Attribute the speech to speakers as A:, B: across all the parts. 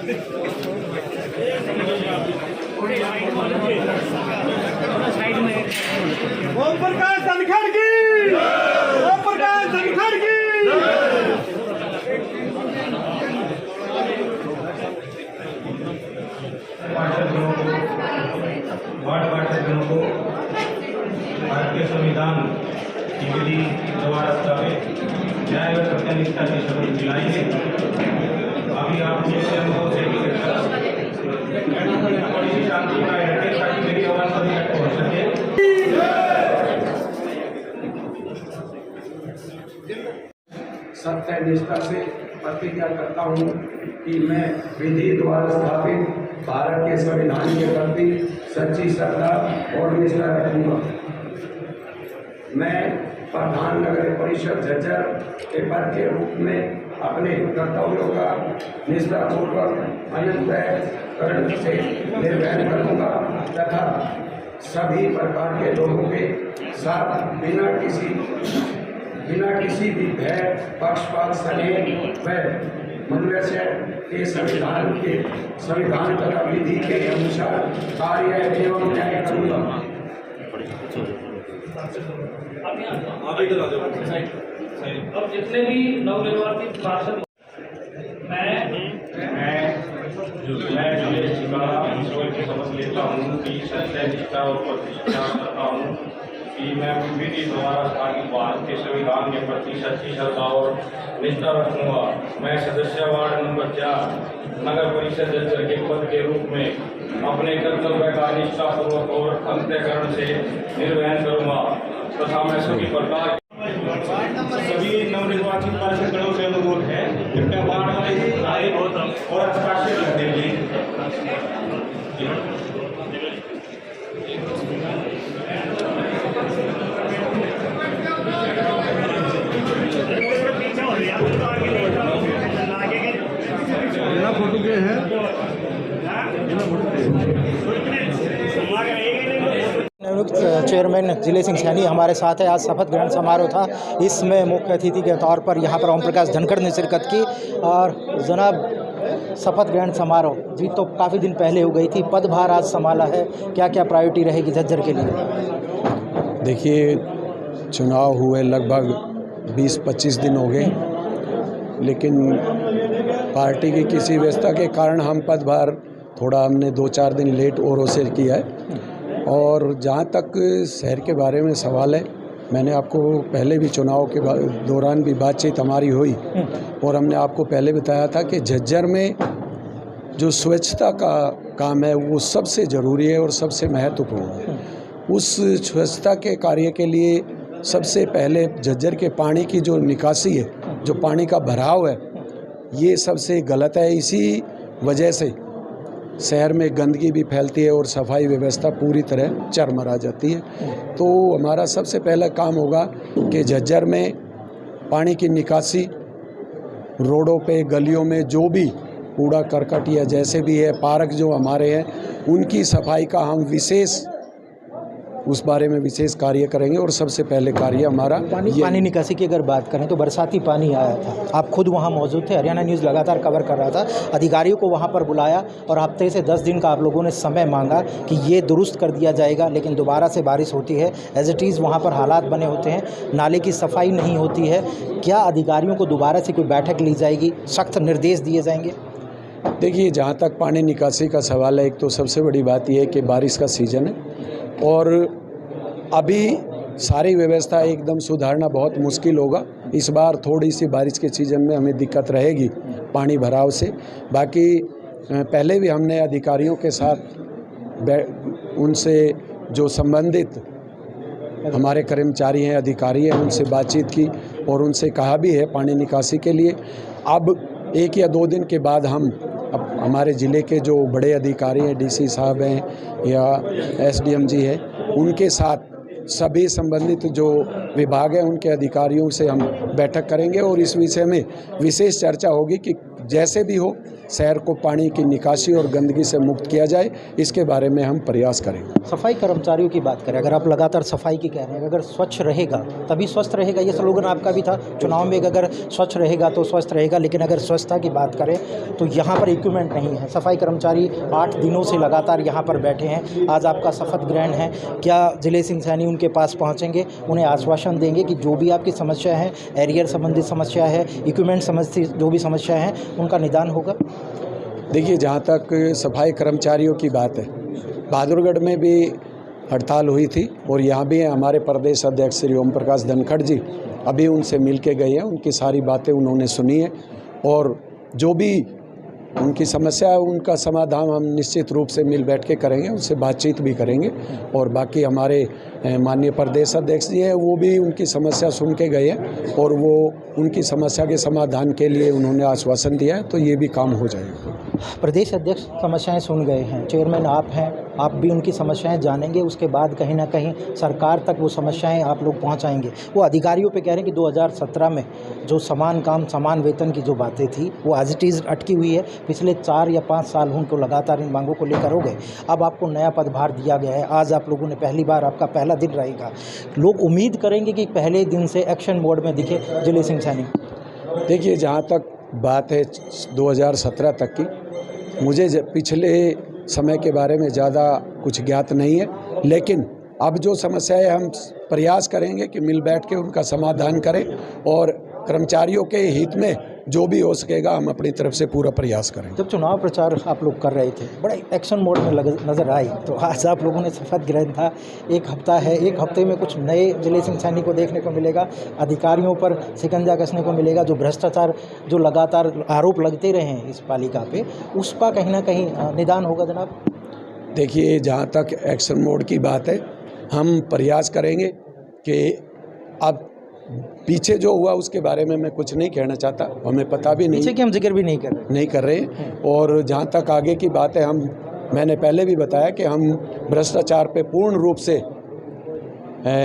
A: ओम प्रकाश धनखड़ की, ओम प्रकाश धनखड़ की।
B: पाठ्यक्रमों को भारतीय संविधान की विधि द्वारा स्थापित न्याय व सत्यनिष्ठा की शपथ दिलाएंगे। अभी आप मुझसे अनुभव से शांति बनाए रखें ताकि मेरी आवाज सभी तक पहुंच सके।
C: सत्यनिष्ठा से प्रतिज्ञा करता हूँ कि मैं विधि द्वारा स्थापित भारत के संविधान के प्रति सच्ची श्रद्धा और निष्ठा रखूंगा। मैं प्रधान नगर परिषद झज्जर के पद के रूप में अपने कर्तव्यों का निष्ठापूर्वक अंतःकरण से निर्वहन करूंगा तथा सभी प्रकार के लोगों के साथ बिना किसी भी भय, पक्षपात, स्नेह व मनुष्य के संविधान तथा विधि के अनुसार कार्य एवं न्याय करूंगा।
D: अब जितने भी नवनिर्वाचित पार्षद
B: ईश्वर की शपथ लेता हूँ कि सत्यनिष्ठा और प्रतिष्ठा करता हूँ कि मैं विधि द्वारा स्थापित भारत के संविधान के प्रति सच्ची श्रद्धा और निष्ठा रखूंगा। मैं सदस्य वार्ड नंबर 4 नगर परिषद झज्जर के पद के रूप में अपने कर्तव्य का निष्ठापूर्वक और अंतःकरण से निर्वहन करूंगा तथा मैं सभी प्रकार सभी नवनिर्वाचित पार्षदों से अनुरोध है कृपया वार्ड में आए और हस्ताक्षर कर देंगे।
A: फोटो के हैं
E: नियुक्त चेयरमैन जिले सिंह सैनी हमारे साथ है। आज शपथ ग्रहण समारोह था, इसमें मुख्य अतिथि के तौर पर यहाँ पर ओम प्रकाश धनखड़ ने शिरकत की। और जनाब, शपथ ग्रहण समारोह जी तो काफ़ी दिन पहले हो गई थी, पदभार आज संभाला है, क्या क्या प्रायोरिटी रहेगी झज्जर के लिए?
F: देखिए, चुनाव हुए लगभग 20-25 दिन हो गए, लेकिन पार्टी की किसी व्यवस्था के कारण हम पदभार थोड़ा हमने 2-4 दिन लेट और से किया है। और जहाँ तक शहर के बारे में सवाल है, मैंने आपको पहले भी चुनाव के दौरान भी बातचीत हमारी हुई और हमने आपको पहले बताया था कि झज्जर में जो स्वच्छता का काम है वो सबसे ज़रूरी है और सबसे महत्वपूर्ण है। उस स्वच्छता के कार्य के लिए सबसे पहले झज्जर के पानी की जो निकासी है, जो पानी का भराव है, ये सबसे गलत है। इसी वजह से शहर में गंदगी भी फैलती है और सफाई व्यवस्था पूरी तरह चरमरा जाती है। तो हमारा सबसे पहला काम होगा कि झज्जर में पानी की निकासी, रोडों पे, गलियों में जो भी कूड़ा करकट या जैसे भी है, पार्क जो हमारे हैं, उनकी सफाई का हम उस बारे में विशेष कार्य करेंगे। और सबसे पहले कार्य हमारा
E: पानी निकासी की अगर बात करें तो बरसाती पानी आया था, आप खुद वहां मौजूद थे, हरियाणा न्यूज़ लगातार कवर कर रहा था, अधिकारियों को वहां पर बुलाया और हफ्ते से 10 दिन का आप लोगों ने समय मांगा कि ये दुरुस्त कर दिया जाएगा, लेकिन दोबारा से बारिश होती है, एज इट इज़ वहाँ पर हालात बने होते हैं, नाले की सफाई नहीं होती है। क्या अधिकारियों को दोबारा से कोई बैठक ली जाएगी, सख्त निर्देश दिए जाएंगे?
F: देखिए, जहाँ तक पानी निकासी का सवाल है, एक तो सबसे बड़ी बात यह है कि बारिश का सीज़न है और अभी सारी व्यवस्था एकदम सुधारना बहुत मुश्किल होगा। इस बार थोड़ी सी बारिश के सीज़न में हमें दिक्कत रहेगी पानी भराव से। बाकी पहले भी हमने अधिकारियों के साथ उनसे जो संबंधित हमारे कर्मचारी हैं, अधिकारी हैं, उनसे बातचीत की और उनसे कहा भी है पानी निकासी के लिए। अब 1 या 2 दिन के बाद हम हमारे ज़िले के जो बड़े अधिकारी हैं, डीसी साहब हैं या एसडीएम जी हैं, उनके साथ सभी संबंधित जो विभाग हैं उनके अधिकारियों से हम बैठक करेंगे और इस विषय में विशेष चर्चा होगी कि जैसे भी हो शहर को पानी की निकासी और गंदगी से मुक्त किया जाए, इसके बारे में हम प्रयास करेंगे।
E: सफाई कर्मचारियों की बात करें, अगर आप लगातार सफाई की कह रहे हैं, अगर स्वच्छ रहेगा तभी स्वस्थ रहेगा, ये स्लोगन आपका भी था चुनाव में, अगर स्वच्छ रहेगा तो स्वस्थ रहेगा। लेकिन अगर स्वच्छता की बात करें तो यहाँ पर इक्विपमेंट नहीं है। सफाई कर्मचारी 8 दिनों से लगातार यहाँ पर बैठे हैं। आज आपका शपथ ग्रहण है, क्या जिले सिंह सैनी उनके पास पहुँचेंगे, उन्हें आश्वासन देंगे कि जो भी आपकी समस्या है, एरियर संबंधित समस्या है, इक्विपमेंट संबंधी जो भी समस्या है, उनका निदान होगा?
F: देखिए, जहाँ तक सफाई कर्मचारियों की बात है, बहादुरगढ़ में भी हड़ताल हुई थी और यहाँ भी हमारे प्रदेश अध्यक्ष श्री ओम प्रकाश धनखड़ जी अभी उनसे मिल के गए हैं, उनकी सारी बातें उन्होंने सुनी है और जो भी उनकी समस्या है उनका समाधान हम निश्चित रूप से मिल बैठ के करेंगे, उनसे बातचीत भी करेंगे। और बाकी हमारे माननीय प्रदेश अध्यक्ष जी हैं, वो भी उनकी समस्या सुन के गए हैं और वो उनकी समस्या के समाधान के लिए उन्होंने आश्वासन दिया है, तो ये भी काम हो जाएगा।
E: प्रदेश अध्यक्ष समस्याएं सुन गए हैं, चेयरमैन आप हैं, आप भी उनकी समस्याएं जानेंगे, उसके बाद कहीं ना कहीं सरकार तक वो समस्याएं आप लोग पहुंचाएंगे। वो अधिकारियों पे कह रहे हैं कि 2017 में जो समान काम समान वेतन की जो बातें थी वो एज इट इज़ अटकी हुई है। पिछले 4 या 5 साल उनको लगातार इन मांगों को लेकर हो गए। अब आपको नया पदभार दिया गया है, आज आप लोगों ने पहली बार, आपका पहला दिन रहेगा, लोग उम्मीद करेंगे कि पहले दिन से एक्शन मोड में दिखे जिले सिंह सैनी।
F: देखिए, जहाँ तक बात है 2017 तक की, मुझे पिछले समय के बारे में ज़्यादा कुछ ज्ञात नहीं है, लेकिन अब जो समस्या है हम प्रयास करेंगे कि मिल बैठ के उनका समाधान करें और कर्मचारियों के हित में जो भी हो सकेगा हम अपनी तरफ से पूरा प्रयास करेंगे।
E: जब चुनाव प्रचार आप लोग कर रहे थे, बड़ा एक्शन मोड में नज़र आई, तो आज आप लोगों ने शपथ ग्रहण था, 1 हफ्ता है, 1 हफ्ते में कुछ नए जिले सिंह सैनी को देखने को मिलेगा, अधिकारियों पर शिकंजा कसने को मिलेगा, जो भ्रष्टाचार जो लगातार आरोप लगते रहे हैं इस पालिका पे, उस पर कहीं ना कहीं निदान होगा जनाब?
F: देखिए, जहाँ तक एक्शन मोड की बात है, हम प्रयास करेंगे कि अब पीछे जो हुआ उसके बारे में मैं कुछ नहीं कहना चाहता, हमें पता भी नहीं,
E: पीछे की हम जिक्र भी नहीं कर रहे
F: और जहाँ तक आगे की बात है, मैंने पहले भी बताया कि हम भ्रष्टाचार पे पूर्ण रूप से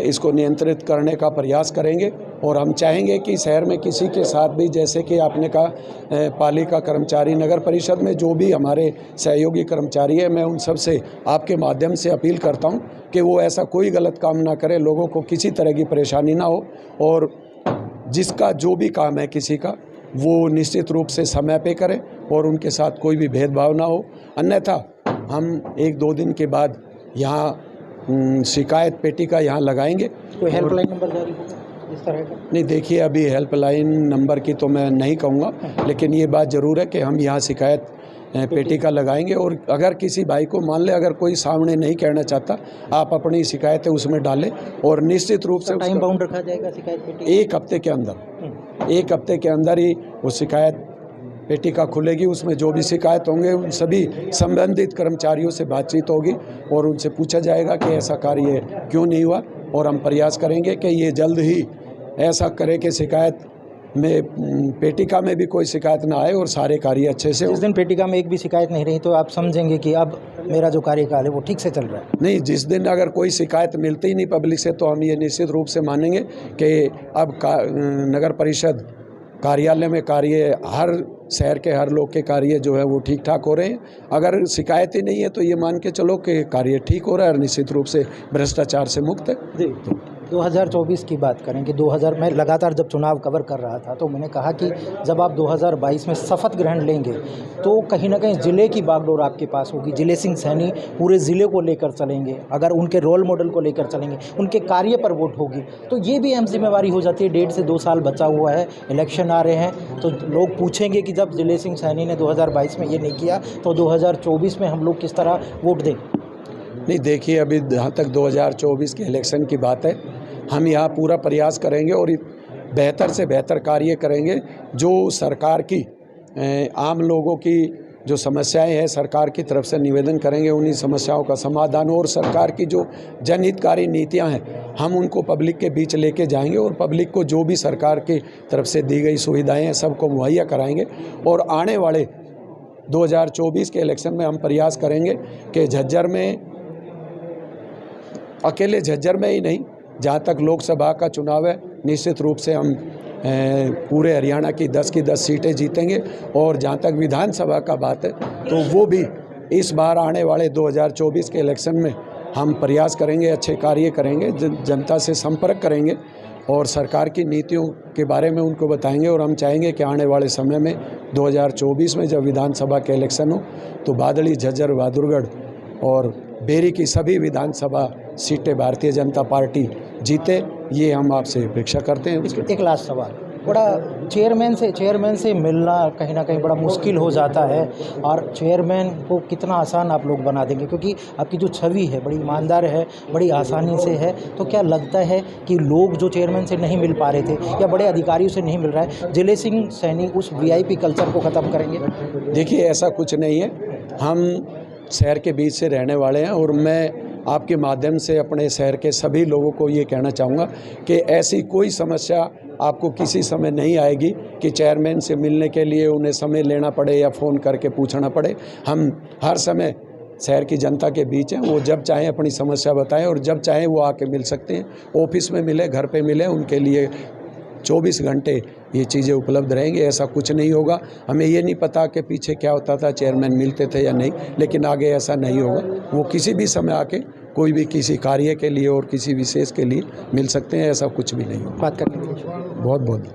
F: इसको नियंत्रित करने का प्रयास करेंगे और हम चाहेंगे कि शहर में किसी के साथ भी, जैसे कि आपने कहा पालिका कर्मचारी, नगर परिषद में जो भी हमारे सहयोगी कर्मचारी है, मैं उन सब से आपके माध्यम से अपील करता हूं कि वो ऐसा कोई गलत काम ना करे, लोगों को किसी तरह की परेशानी ना हो और जिसका जो भी काम है किसी का, वो निश्चित रूप से समय पे करें और उनके साथ कोई भी भेदभाव ना हो। अन्यथा हम 1-2 दिन के बाद यहाँ शिकायत पेटी का यहाँ लगाएंगे।
E: कोई हेल्पलाइन नंबर जारी होगा इस तरह का?
F: नहीं, देखिए, अभी हेल्पलाइन नंबर की तो मैं नहीं कहूँगा, लेकिन ये बात ज़रूर है कि हम यहाँ शिकायत पेटी का लगाएंगे और अगर किसी भाई को मान ले, अगर कोई सामने नहीं कहना चाहता, आप अपनी शिकायतें उसमें डालें और निश्चित रूप से
E: टाइम बाउंड रखा जाएगा शिकायत पेटी?
F: 1 हफ्ते के अंदर, 1 हफ्ते के अंदर ही वो शिकायत पेटी का खुलेगी। उसमें जो भी शिकायत होंगे उन सभी संबंधित कर्मचारियों से बातचीत होगी और उनसे पूछा जाएगा कि ऐसा कार्य क्यों नहीं हुआ और हम प्रयास करेंगे कि ये जल्द ही ऐसा करे कि शिकायत में पेटिका में भी कोई शिकायत ना आए और सारे कार्य अच्छे से।
E: जिस दिन पेटिका में एक भी शिकायत नहीं रही तो आप समझेंगे कि अब मेरा जो कार्यकाल है वो ठीक से चल रहा है?
F: नहीं, जिस दिन अगर कोई शिकायत मिलती ही नहीं पब्लिक से, तो हम ये निश्चित रूप से मानेंगे कि अब नगर परिषद कार्यालय में कार्य, हर शहर के हर लोग के कार्य जो है वो ठीक ठाक हो रहे हैं। अगर शिकायत ही नहीं है तो ये मान के चलो कि कार्य ठीक हो रहा है और निश्चित रूप से भ्रष्टाचार से मुक्त है।
E: जी, 2024 की बात करें कि 2000 में लगातार जब चुनाव कवर कर रहा था तो मैंने कहा कि जब आप 2022 में शपथ ग्रहण लेंगे तो कहीं ना कहीं ज़िले की बागडोर आपके पास होगी। जिले सिंह सैनी पूरे ज़िले को लेकर चलेंगे, अगर उनके रोल मॉडल को लेकर चलेंगे, उनके कार्य पर वोट होगी, तो ये भी अहम जिम्मेवारी हो जाती है। 1.5 से 2 साल बचा हुआ है, इलेक्शन आ रहे हैं, तो लोग पूछेंगे कि जब जिले सिंह सैनी ने 2022 में ये नहीं किया तो 2024 में हम लोग किस तरह वोट दें?
F: नहीं, देखिए, अभी जहाँ तक 2024 के इलेक्शन की बात है, हम यहाँ पूरा प्रयास करेंगे और बेहतर से बेहतर कार्य करेंगे। जो सरकार की आम लोगों की जो समस्याएं हैं, सरकार की तरफ से निवेदन करेंगे, उन्हीं समस्याओं का समाधान और सरकार की जो जनहितकारी नीतियां हैं, हम उनको पब्लिक के बीच लेके जाएंगे और पब्लिक को जो भी सरकार की तरफ से दी गई सुविधाएं हैं सबको मुहैया कराएंगे। और आने वाले 2024 के इलेक्शन में हम प्रयास करेंगे कि झज्जर में, अकेले झज्जर में ही नहीं, जहाँ तक लोकसभा का चुनाव है, निश्चित रूप से हम पूरे हरियाणा की 10 सीटें जीतेंगे। और जहाँ तक विधानसभा का बात है तो वो भी इस बार आने वाले 2024 के इलेक्शन में हम प्रयास करेंगे, अच्छे कार्य करेंगे, जनता से संपर्क करेंगे और सरकार की नीतियों के बारे में उनको बताएंगे। और हम चाहेंगे कि आने वाले समय में 2024 में जब विधानसभा के इलेक्शन हो तो बादली, झज्जर, बहादुरगढ़ और बेरी की सभी विधानसभा सीटें भारतीय जनता पार्टी जीते, ये हम आपसे अपेक्षा करते हैं।
E: एक लास्ट सवाल, बड़ा चेयरमैन से मिलना कहीं ना कहीं बड़ा मुश्किल हो जाता है, और चेयरमैन को कितना आसान आप लोग बना देंगे, क्योंकि आपकी जो छवि है बड़ी ईमानदार है, बड़ी आसानी से है, तो क्या लगता है कि लोग जो चेयरमैन से नहीं मिल पा रहे थे या बड़े अधिकारियों से नहीं मिल रहा है, जिले सिंह सैनी उस VIP कल्चर को ख़त्म करेंगे?
F: देखिए, ऐसा कुछ नहीं है। हम शहर के बीच से रहने वाले हैं और मैं आपके माध्यम से अपने शहर के सभी लोगों को ये कहना चाहूँगा कि ऐसी कोई समस्या आपको किसी समय नहीं आएगी कि चेयरमैन से मिलने के लिए उन्हें समय लेना पड़े या फ़ोन करके पूछना पड़े। हम हर समय शहर की जनता के बीच हैं, वो जब चाहें अपनी समस्या बताएं और जब चाहें वो आके मिल सकते हैं। ऑफिस में मिले, घर पे मिले, उनके लिए 24 घंटे ये चीज़ें उपलब्ध रहेंगी। ऐसा कुछ नहीं होगा। हमें ये नहीं पता कि पीछे क्या होता था, चेयरमैन मिलते थे या नहीं, लेकिन आगे ऐसा नहीं होगा। वो किसी भी समय आके कोई भी किसी कार्य के लिए और किसी विशेष के लिए मिल सकते हैं, ऐसा कुछ भी नहीं होगा।
E: बात करने के लिए
F: बहुत बहुत